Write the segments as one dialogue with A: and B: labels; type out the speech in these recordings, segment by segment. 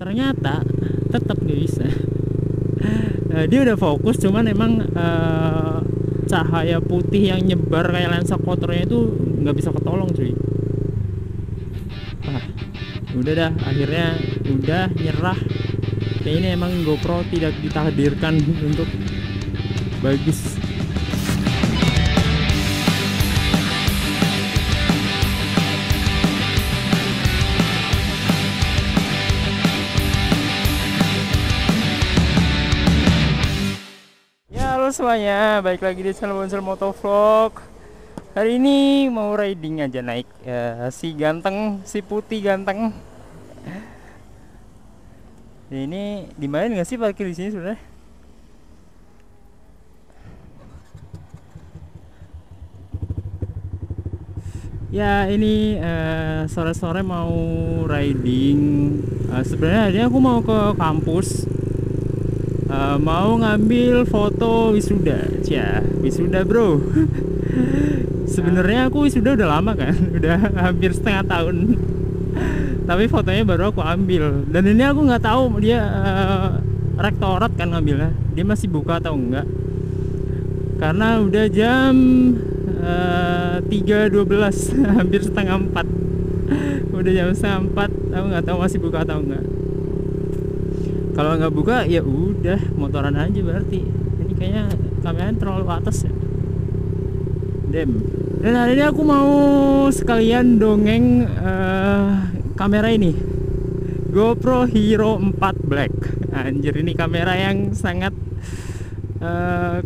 A: ternyata tetap nggak bisa. Dia udah fokus, cuman emang cahaya putih yang nyebar kayak lensa kotornya itu nggak bisa ketolong cuy. Udah dah, akhirnya udah nyerah. Ini emang GoPro tidak ditakdirkan untuk bagus. Ya halo semuanya, balik lagi di channel Bonsel Motovlog. Hari ini mau riding aja naik si ganteng, si putih ganteng. Ini dimain nggak sih parkir di sini sebenarnya? Ya ini sore-sore mau riding. Sebenarnya hari ini aku mau ke kampus, mau ngambil foto wisuda. Cia, wisuda bro. Sebenarnya aku wisuda udah lama kan, udah hampir setengah tahun. Tapi fotonya baru aku ambil, dan ini aku nggak tahu dia rektorat kan ngambilnya, dia masih buka atau enggak, karena udah jam 3.12 hampir setengah 4. Udah jam setengah 4, aku nggak tahu masih buka atau enggak. Kalau nggak buka ya udah motoran aja berarti. Ini kayaknya kameranya terlalu atas ya. Dem. Dan hari ini aku mau sekalian dongeng kamera ini, GoPro Hero 4 Black. Anjir, ini kamera yang sangat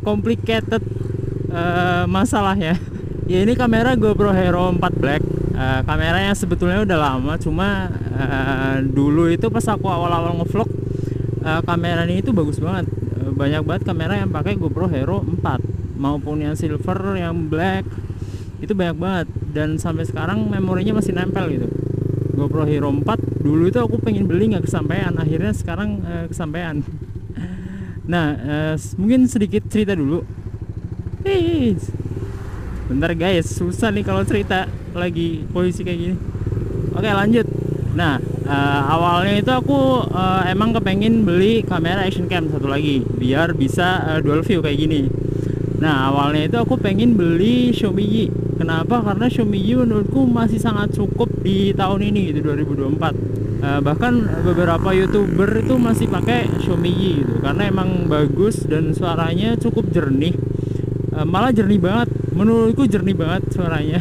A: complicated masalah ya. Ya ini kamera GoPro Hero 4 Black, kamera yang sebetulnya udah lama, cuma dulu itu pas aku awal-awal ngevlog, kamera ini itu bagus banget. Banyak banget kamera yang pakai GoPro Hero 4, maupun yang silver, yang black, itu banyak banget. Dan sampai sekarang memorinya masih nempel gitu. GoPro Hero 4 dulu itu aku pengen beli nggak kesampaian, akhirnya sekarang kesampaian. Nah, mungkin sedikit cerita dulu. Bentar guys, susah nih kalau cerita lagi posisi kayak gini. Oke, lanjut. Nah, awalnya itu aku emang kepengen beli kamera action cam satu lagi biar bisa dual view kayak gini. Nah, awalnya itu aku pengen beli Xiaomi Yi. Kenapa? Karena Xiaomi Yi menurutku masih sangat cukup di tahun ini gitu, 2024. Bahkan beberapa YouTuber itu masih pakai Xiaomi Yi gitu, karena emang bagus dan suaranya cukup jernih. Malah jernih banget, menurutku jernih banget suaranya.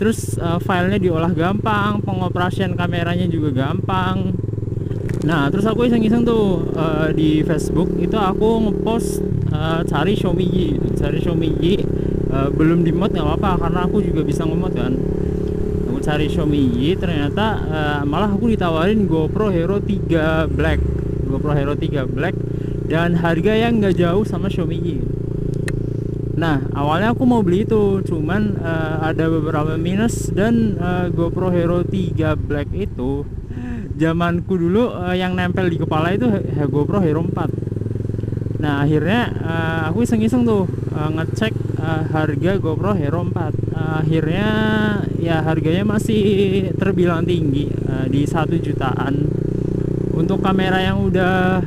A: Terus filenya diolah gampang, pengoperasian kameranya juga gampang. Nah, terus aku iseng-iseng tuh di Facebook itu aku ngepost cari Xiaomi Yi gitu. Cari Xiaomi Yi, belum di mod nggak apa-apa karena aku juga bisa ngemod kan. Aku cari Xiaomi Yi, ternyata malah aku ditawarin GoPro Hero 3 Black. GoPro Hero 3 Black dan harga yang nggak jauh sama Xiaomi Yi. Nah, awalnya aku mau beli itu, cuman ada beberapa minus. Dan GoPro Hero 3 Black itu zamanku dulu yang nempel di kepala itu GoPro Hero 4. Nah, akhirnya aku iseng-iseng tuh ngecek harga GoPro Hero 4. Akhirnya ya harganya masih terbilang tinggi, di 1 jutaan. Untuk kamera yang udah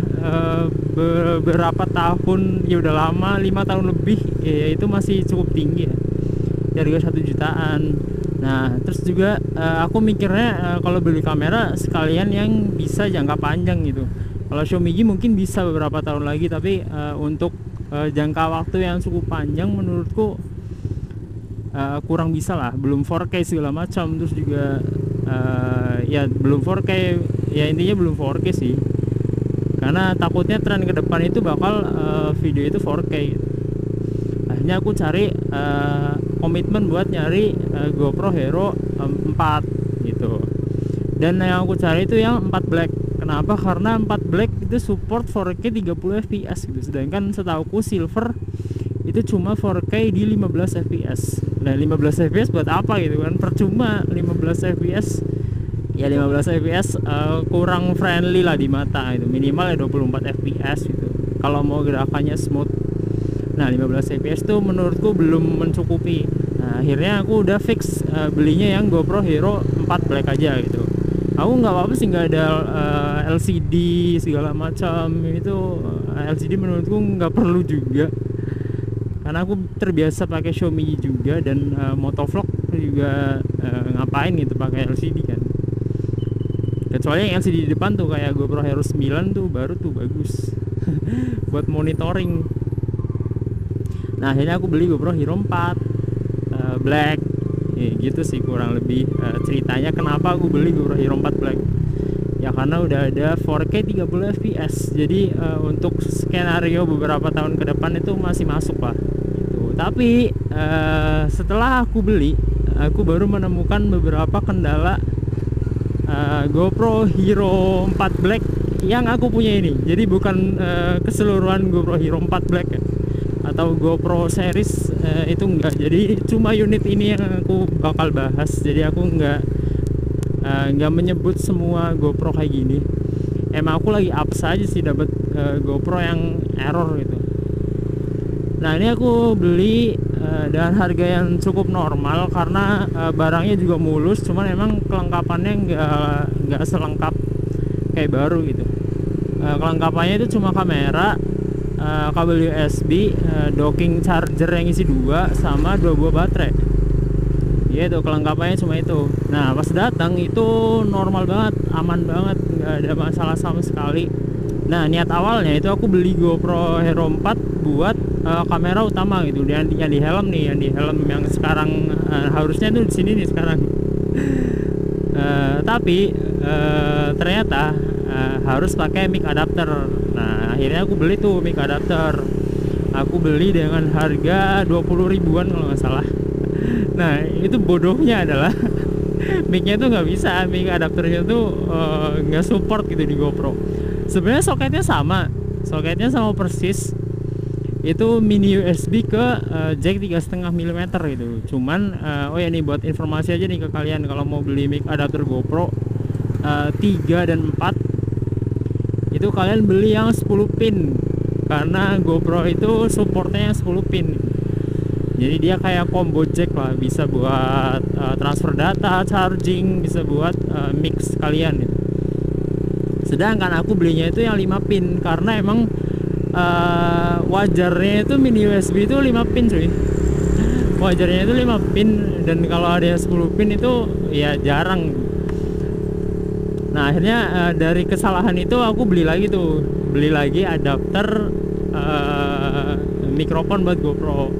A: beberapa tahun, ya udah lama, 5 tahun lebih, ya itu masih cukup tinggi ya, di harga 1 jutaan. Nah, terus juga aku mikirnya kalau beli kamera sekalian yang bisa jangka panjang gitu. Kalau Xiaomi Yi mungkin bisa beberapa tahun lagi, tapi untuk jangka waktu yang cukup panjang menurutku kurang bisa lah. Belum 4K segala macam, terus juga ya belum 4K, ya intinya belum 4K sih. Karena takutnya tren ke depan itu bakal video itu 4K gitu. Akhirnya aku cari komitmen buat nyari GoPro Hero 4 gitu. Dan yang aku cari itu yang 4 Black. Kenapa? Karena 4 Black itu support 4K 30 fps gitu. Sedangkan setauku silver itu cuma 4K di 15 fps. Nah, 15 fps buat apa gitu kan? Percuma 15 fps. Ya 15 fps kurang friendly lah di mata gitu. Minimal ya 24 fps gitu. Kalau mau gerakannya smooth. Nah, 15 fps tuh menurutku belum mencukupi. Nah, akhirnya aku udah fix belinya yang GoPro Hero 4 Black aja gitu. Aku nggak apa-apa sih nggak ada LCD segala macam itu. LCD menurutku nggak perlu juga, karena aku terbiasa pakai Xiaomi juga, dan motovlog juga ngapain gitu pakai LCD kan. Kecuali yang LCD di depan tuh kayak GoPro Hero 9 tuh baru tuh bagus buat monitoring. Nah akhirnya aku beli GoPro Hero 4 Black. Ya, gitu sih kurang lebih ceritanya kenapa aku beli GoPro Hero 4 Black. Ya karena udah ada 4K 30 fps. Jadi untuk skenario beberapa tahun ke depan itu masih masuk lah gitu. Tapi setelah aku beli, aku baru menemukan beberapa kendala GoPro Hero 4 Black yang aku punya ini. Jadi bukan keseluruhan GoPro Hero 4 Black ya, atau GoPro series itu enggak. Jadi cuma unit ini yang aku bakal bahas. Jadi aku enggak menyebut semua GoPro kayak gini. Emang aku lagi apes aja sih dapat GoPro yang error gitu. Nah ini aku beli dengan harga yang cukup normal karena barangnya juga mulus. Cuman emang kelengkapannya nggak selengkap kayak baru gitu. Kelengkapannya itu cuma kamera, kabel USB, docking charger yang isi 2, sama 2 buah baterai. Ya itu kelengkapannya cuma itu. Nah pas datang itu normal banget, aman banget, nggak ada masalah sama sekali. Nah niat awalnya itu aku beli GoPro Hero 4 buat kamera utama gitu, yang di helm nih, yang di helm yang sekarang harusnya tuh di sini nih sekarang. Tapi ternyata harus pakai mic adapter. Nah akhirnya aku beli tuh mic adapter. Aku beli dengan harga 20 ribuan kalau nggak salah. Nah itu bodohnya adalah mic-nya tuh nggak bisa, mic adapternya tuh nggak support gitu di GoPro. Sebenarnya soketnya sama persis. Itu mini USB ke jack 3,5 mm gitu. Cuman oh ya nih buat informasi aja nih ke kalian, kalau mau beli mic adapter GoPro 3 dan 4 itu kalian beli yang 10 pin, karena GoPro itu supportnya 10 pin. Jadi dia kayak combo jack lah, bisa buat transfer data, charging, bisa buat mix kalian gitu. Sedangkan aku belinya itu yang 5 pin karena emang wajarnya itu mini USB itu 5 pin cuy. Wajarnya itu 5 pin, dan kalau ada yang 10 pin itu ya jarang. Nah akhirnya dari kesalahan itu aku beli lagi adapter mikrofon buat GoPro.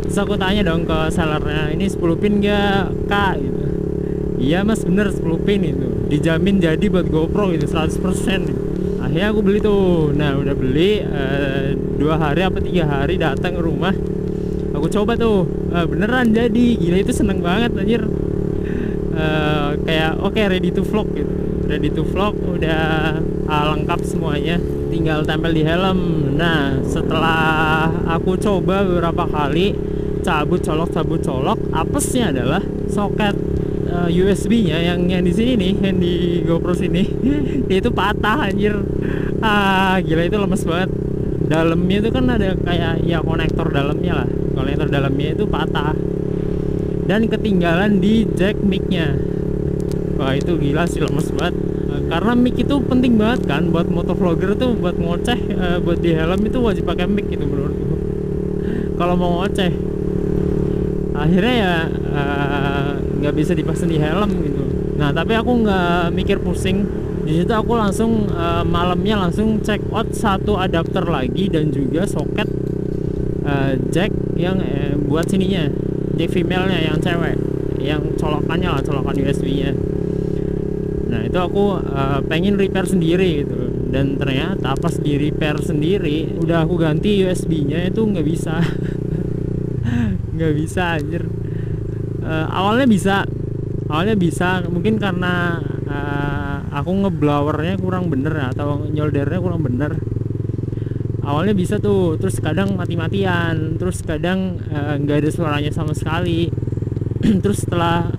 A: Terus aku tanya dong ke sellernya, ini 10 pin gak kak gitu. Iya mas bener 10 pin itu, dijamin jadi buat GoPro gitu 100%. Akhirnya aku beli tuh. Nah udah beli 2 hari apa 3 hari datang ke rumah, aku coba tuh beneran jadi. Gila itu seneng banget anjir. Kayak oke, ready to vlog gitu. Ready to vlog udah lengkap semuanya, tinggal tempel di helm. Nah setelah aku coba beberapa kali, cabut colok, apesnya adalah soket USB-nya yang di sini nih, yang di GoPro sini dia itu patah anjir. Gila itu lemes banget. Dalamnya itu kan ada kayak ya konektor dalamnya lah. Konektor dalamnya itu patah dan ketinggalan di jack mic-nya. Wah itu gila sih, lemes banget. Karena mic itu penting banget kan buat motovlogger tuh, buat ngoceh, buat di helm itu wajib pakai mic gitu menurutku kalau mau ngoceh. Akhirnya ya nggak bisa dipasang di helm gitu. Nah tapi aku nggak mikir pusing. Di situ aku langsung malamnya langsung check out satu adapter lagi, dan juga soket jack yang buat sininya, jack female-nya yang cewek, yang colokannya lah, colokan USB-nya. Nah itu aku pengen repair sendiri gitu, dan ternyata pas di repair sendiri udah aku ganti USB-nya itu nggak bisa. Nggak bisa anjir. Awalnya bisa mungkin karena aku ngeblowernya kurang bener atau nyoldernya kurang bener. Awalnya bisa tuh, terus kadang mati-matian, terus kadang nggak ada suaranya sama sekali. Terus setelah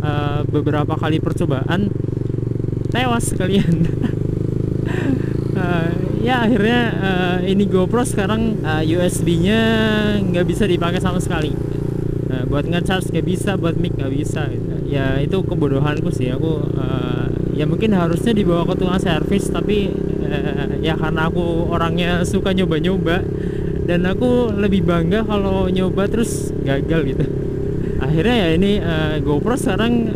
A: beberapa kali percobaan tewas sekalian. Ya akhirnya ini GoPro sekarang USB-nya nggak bisa dipakai sama sekali. Buat nge-charge nggak bisa, buat mic nggak bisa gitu. Ya itu kebodohanku sih. Aku ya mungkin harusnya dibawa ke tukang servis, tapi ya karena aku orangnya suka nyoba-nyoba dan aku lebih bangga kalau nyoba terus gagal gitu. Akhirnya ya ini GoPro sekarang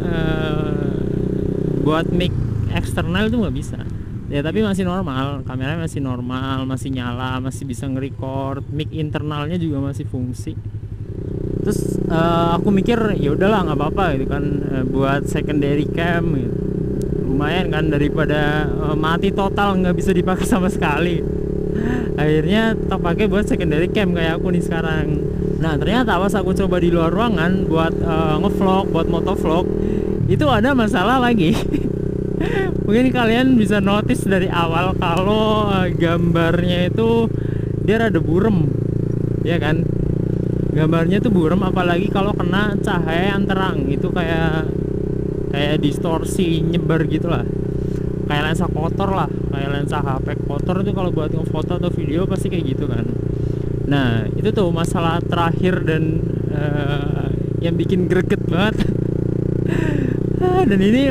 A: buat mic eksternal tuh nggak bisa ya, tapi masih normal, kameranya masih normal, masih nyala, masih bisa nge-record, mic internalnya juga masih fungsi. Terus aku mikir ya udahlah nggak apa-apa gitu kan, buat secondary cam gitu. Lumayan kan daripada mati total nggak bisa dipakai sama sekali. Akhirnya tak pakai buat secondary cam kayak aku nih sekarang. Nah ternyata pas aku coba di luar ruangan buat ngevlog, buat motovlog, itu ada masalah lagi. Mungkin kalian bisa notice dari awal kalau gambarnya itu dia rada burem, ya kan? Gambarnya tuh burem, apalagi kalau kena cahaya yang terang, itu kayak distorsi, nyebar gitulah. Kayak lensa kotor lah, kayak lensa HP kotor itu kalau buat ngefoto atau video pasti kayak gitu kan. Nah itu tuh masalah terakhir dan yang bikin greget banget. Dan ini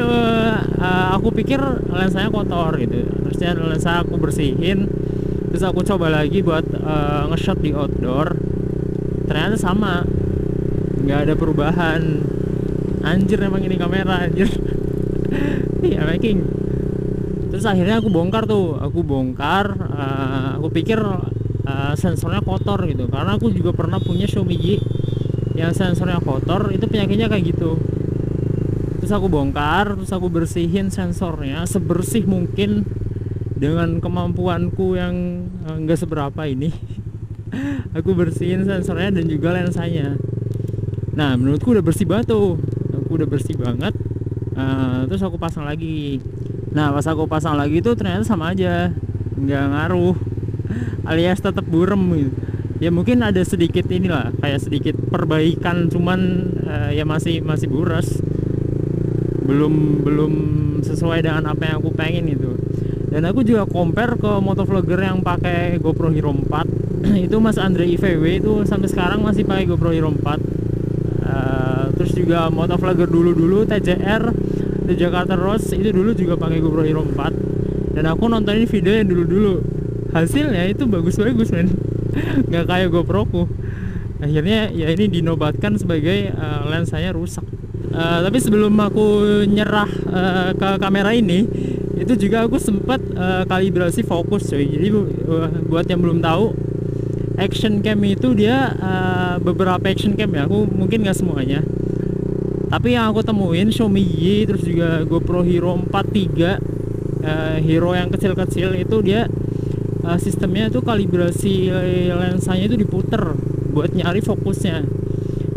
A: aku pikir lensanya kotor gitu, terusnya lensa aku bersihin, terus aku coba lagi buat nge-shot di outdoor, ternyata sama, nggak ada perubahan. Anjir emang ini kamera anjir. Iya making. Terus akhirnya aku bongkar, aku pikir sensornya kotor gitu, karena aku juga pernah punya Xiaomi yang sensornya kotor, itu penyakitnya kayak gitu. Terus aku bongkar, terus aku bersihin sensornya sebersih mungkin dengan kemampuanku yang nggak seberapa ini. Aku bersihin sensornya dan juga lensanya. Nah menurutku udah bersih banget tuh, terus aku pasang lagi. Nah pas aku pasang lagi tuh ternyata sama aja, nggak ngaruh, alias tetap burem gitu. Ya mungkin ada sedikit inilah, kayak sedikit perbaikan, cuman ya masih buras, belum sesuai dengan apa yang aku pengen itu. Dan aku juga compare ke motovlogger yang pakai GoPro Hero 4. Itu Mas Andre IVW itu sampai sekarang masih pakai GoPro Hero 4. Terus juga motovlogger dulu TJR di Jakarta Rose itu dulu juga pakai GoPro Hero 4. Dan aku nontonin video yang dulu, hasilnya itu bagus-bagus men. Nggak kayak GoPro ku. Akhirnya ya ini dinobatkan sebagai lensanya rusak. Tapi sebelum aku nyerah ke kamera ini, itu juga aku sempat kalibrasi fokus coy. Jadi buat yang belum tahu, action cam itu dia beberapa action cam ya, aku mungkin nggak semuanya, tapi yang aku temuin Xiaomi Y, terus juga GoPro Hero 4 3 Hero yang kecil-kecil itu dia sistemnya itu kalibrasi lensanya itu diputer buat nyari fokusnya.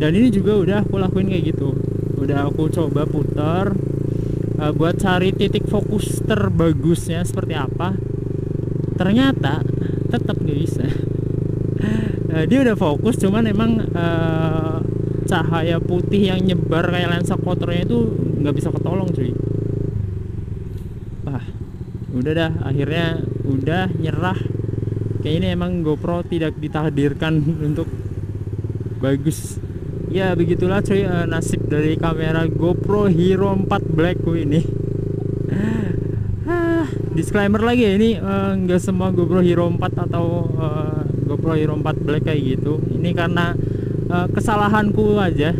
A: Dan ini juga udah aku lakuin kayak gitu, udah aku coba putar buat cari titik fokus terbagusnya seperti apa. Ternyata tetap nggak bisa. Dia udah fokus, cuman emang cahaya putih yang nyebar kayak lensa kotornya itu nggak bisa ketolong cuy. Udah dah, akhirnya udah nyerah. Kayaknya emang GoPro tidak ditakdirkan untuk bagus. Ya begitulah cuy, nasib dari kamera GoPro Hero 4 Black ini. Disclaimer lagi ya, ini nggak semua GoPro Hero 4 atau GoPro Hero 4 Black kayak gitu. Ini karena kesalahanku aja.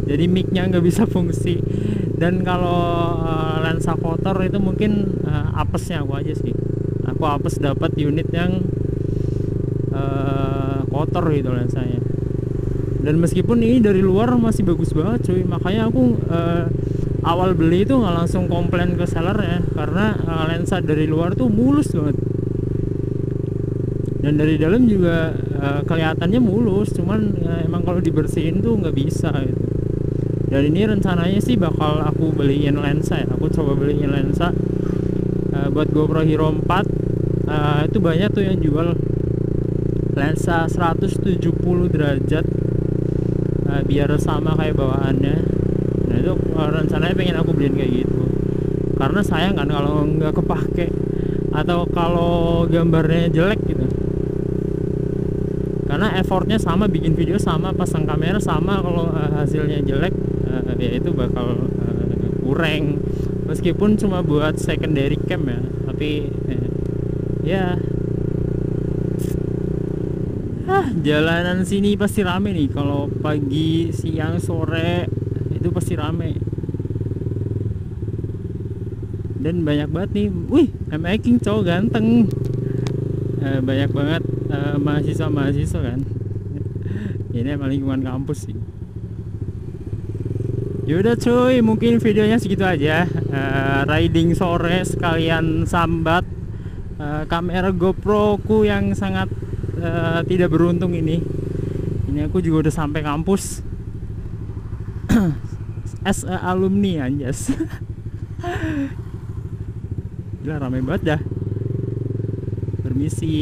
A: Jadi mic-nya nggak bisa fungsi. Dan kalau lensa kotor itu mungkin apesnya aku aja sih. Aku apes dapat unit yang kotor gitu lensanya. Dan meskipun ini dari luar masih bagus banget cuy, makanya aku awal beli itu nggak langsung komplain ke sellernya, karena lensa dari luar tuh mulus banget, dan dari dalam juga kelihatannya mulus, cuman emang kalau dibersihin tuh nggak bisa gitu. Dan ini rencananya sih bakal aku beliin lensa ya, aku coba beliin lensa buat GoPro Hero 4. Itu banyak tuh yang jual lensa 170 derajat biar sama kayak bawaannya. Nah itu rencananya pengen aku beliin kayak gitu, karena sayang kan kalau nggak kepake atau kalau gambarnya jelek gitu. Karena effortnya sama, bikin video sama, pasang kamera sama, kalau hasilnya jelek ya itu bakal kurang, meskipun cuma buat secondary cam ya, tapi ya jalanan sini pasti rame nih kalau pagi, siang, sore itu pasti rame. Dan banyak banget nih, wih, I'm hiking cowok ganteng. Banyak banget mahasiswa kan. Ini emang lingkungan kampus sih. Yaudah cuy, mungkin videonya segitu aja. Riding sore sekalian sambat kamera GoPro ku yang sangat tidak beruntung ini. Ini aku juga udah sampai kampus. As a alumni anjas. Gila rame banget dah. Permisi.